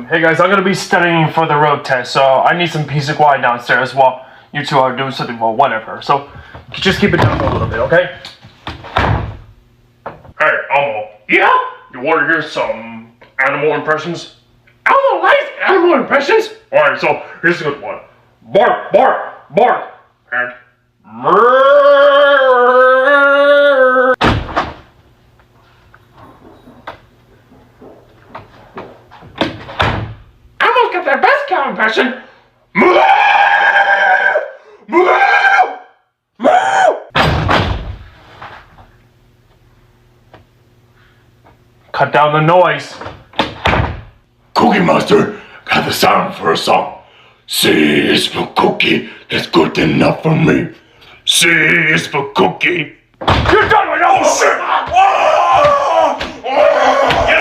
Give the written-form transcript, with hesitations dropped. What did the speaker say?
Hey guys, I'm gonna be studying for the road test, so I need some peace and quiet downstairs while you two are doing something, well, whatever. So, just keep it down for a little bit, okay? Hey, Elmo. Yeah? You wanna hear some animal impressions? Elmo likes animal impressions. Alright, so here's a good one. Bark, bark, bark, and Elmo's got the best cow impression. cut down the noise. Cookie Monster got the sound for a song. C is for cookie, that's good enough for me. C is for cookie. You're done with Elmo! Shit! Get